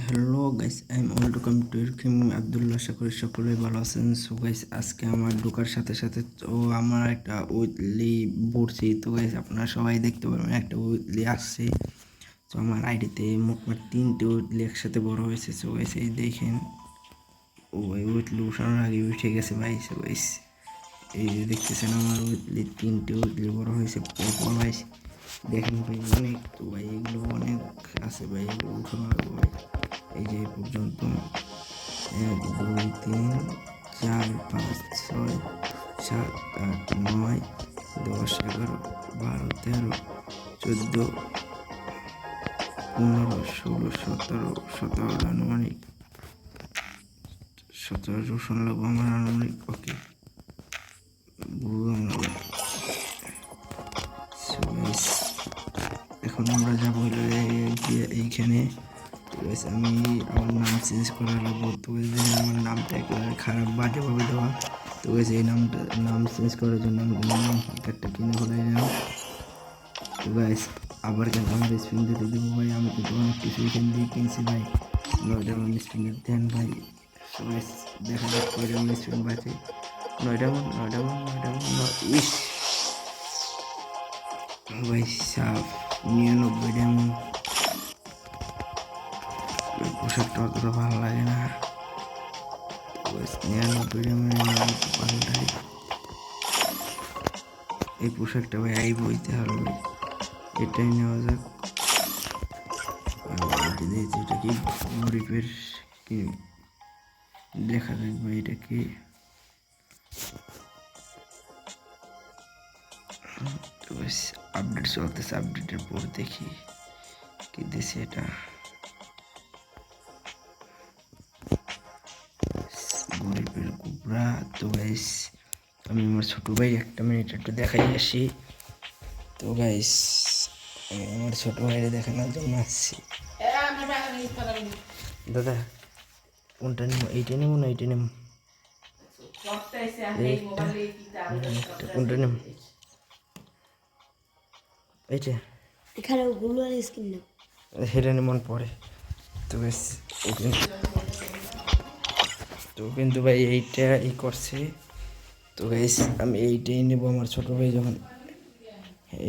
Hello guys, I am welcome to ইরকিম আব্দুল্লাহ। আশা করি সকলেই ভালো আছেন। সো গাইস, আজকে আমার ঢোকার সাথে সাথে তো আমার একটা উইকলি পড়ছি। তো গাইস, আপনারা সবাই দেখতে পারবেন একটা উইকলি আসছে। তো আমার আইডিতে মোটমাট 3টে উইকলি একসাথে বড় হয়েছে। সো গাইস, এই দেখেন, ওই উইকলি উঠানোর আগে উঠে গেছে ভাই। সো গাইস, এই যে দেখতেছেন আমার উইকলি 3টে উইকলি বড় হয়েছে পরপর ভাই। দেখেন ভাই, অনেক তো ভাই, এগুলো অনেক আছে ভাই, এগুলো উঠানো লাগবে ভাই। এই যে এই পর্যন্ত 1 2 3 4 5 6 7 8 9 10 11 12 13 14 15 16 17 17 আনুমানিক 17 16 আমার আনুমানিক। ওকে, বুঝলাম না। এখন আমরা যাবো এইখানে। আমি আমার নাম চেঞ্জ করার লাগবো। তো আমার নামটা একেবারে খারাপ বাজেভাবে দেওয়া। তো এই নাম চেঞ্জ করার জন্য আমি নাম কার্ডটা কিনে ফেলাই নিলাম। তো গাইস, আবার কিন্তু আমার স্পিন দিতে দেবো ভাই। আমি কিন্তু অনেক কিছু এখান দিয়ে কিনছি ভাই। 9টা স্পিনের দেন ভাই। সবাই দেখা যাক কয়টা স্পিন বাঁচে। 9টা ইস ভাই সাফ 99 ডায়মন্ড। পোশাকটা অতটা ভালো লাগে না। 99 ডায়মন্ড পাল্টাই। এই পোশাকটা ভাই আই বইতে হবে, এটাই নেওয়া যাক। এটা কি গরিবের কি দেখা যাক ভাই, এটা কি আপডেট চলতেছে। আপডেটের পর দেখি কি দিছে এটা। গরিবের কুবরা। তো গাইস, আমি আমার ছোট ভাই একটা মিনিট একটু দেখাই আসি। তো গাইস, আমি আমার ছোট ভাইরে দেখানোর জন্য আসছি। দাদা, কোনটা নেব? এইটা নেব না এইটা নেব? কোনটা নেব? এইটা এখানে গুলো স্কিন না, সেটা মন পড়ে। তো বেশ, কিন্তু ভাই এইটা করছে। তো গাইস, আমি এইটাই নেব। আমার ছোট ভাই যখন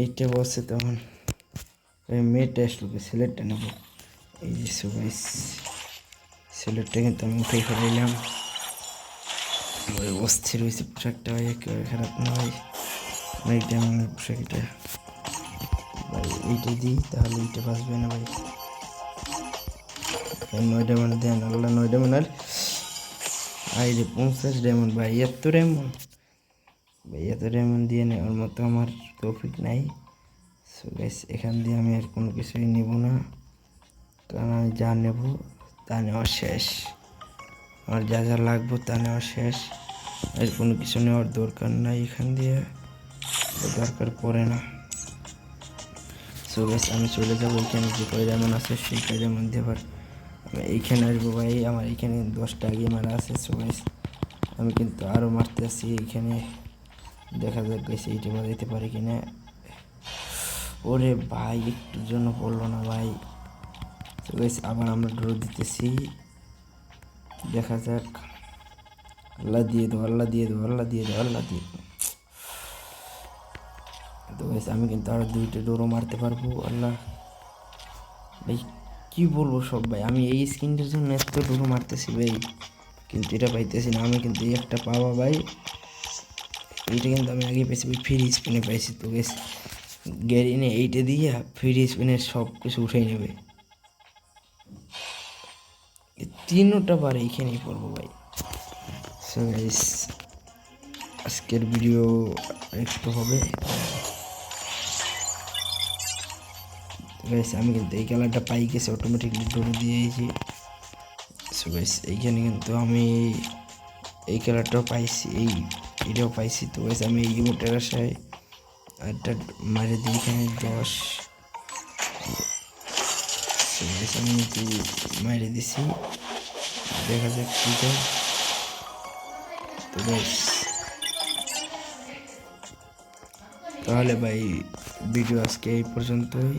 এইটা বসছে তখন মেয়েটা আসলো, ছেলেরটা নেব। এই যে সো গাইস, ছেলেরটা কিন্তু আমি উঠে ফেলাইলাম। অস্থির হয়েছে পোশাকটা ভাই, একেবারে খারাপ নয়। অনেক ডায়মন্ডের পোশাক এটা ভাই। এইটা দিই তাহলে এইটা বাঁচবে না ভাই। 9 ডায়মন্ড দেন আল্লাহ। 9 ডায়মন্ড আর আই রে 50 ডায়মন্ড ভাই। এত ডায়মন্ড ভাই, এত ডায়মন্ড দিয়ে নেওয়ার মতো আমার তৌফিক নাই। সো গাইস, এখান দিয়ে আমি আর কোনো কিছুই নেব না, কারণ আমি যা নেব তা নেওয়া শেষ। আমার যা যা লাগবে তা নেওয়া শেষ। আর কোনো কিছু নেওয়ার দরকার নাই এখান দিয়ে, দরকার পড়ে না। সো গাইস, আমি চলে যাবো এখানে যে কয় ডায়মন্ড আছে সেই কয় ডায়মন্ড দিয়ে আবার আমি এইখানে আসবো ভাই। আমার এইখানে 10টা আগে মারা আছে। সো গাইস, আমি কিন্তু আরও মারতে আসছি এইখানে। দেখা যাক গাইস, এইটা বাজাইতে পারি কিনা। ওরে ভাই, একটুর জন্য পড়লো না ভাই। তো গাইস, আবার আমরা ড্র দিতেছি। দেখা যাক। আল্লাহ দিয়ে দাও, আল্লাহ দিয়ে দাও, আল্লাহ দিয়ে দাও, আল্লাহ দিয়ে দাও। তো গাইস, আমি কিন্তু আরো 2টা ডোরও মারতে পারবো। আল্লাহ ভাই, কি বলবো সব ভাই, আমি এই স্কিনটার জন্য এত ডোরও মারতেছি ভাই, কিন্তু এটা পাইতেছি না। আমি কিন্তু এই একটা পাওয়া ভাই, এইটা কিন্তু আমি আগে পেয়েছি ভাই, ফ্রি স্পিনে পাইছি। তো গাইস, গ্যারিনে এইটা দিয়ে ফ্রি স্পিনের সব কিছু উঠে নেবে। 3টা বার এইখানেই পড়বো ভাই। সো গাইস, আজকের ভিডিও একটু হবে গাইস। আমি কিন্তু এই কালারটা পাই গেছি অটোমেটিকলি ডোর দিয়েছি। সো গাইস, এইখানে কিন্তু আমি এই কালারটাও পাইছি, এটাও পাইছি। তো গাইস, আমি এই ইমোটের আশায় একটা মারে দিই এখানে 10। সো গাইস, আমি কিন্তু মারে দিছি, দেখা যাক কি যায়। তো গাইস, তাহলে ভাই ভিডিও আজকে এই পর্যন্তই।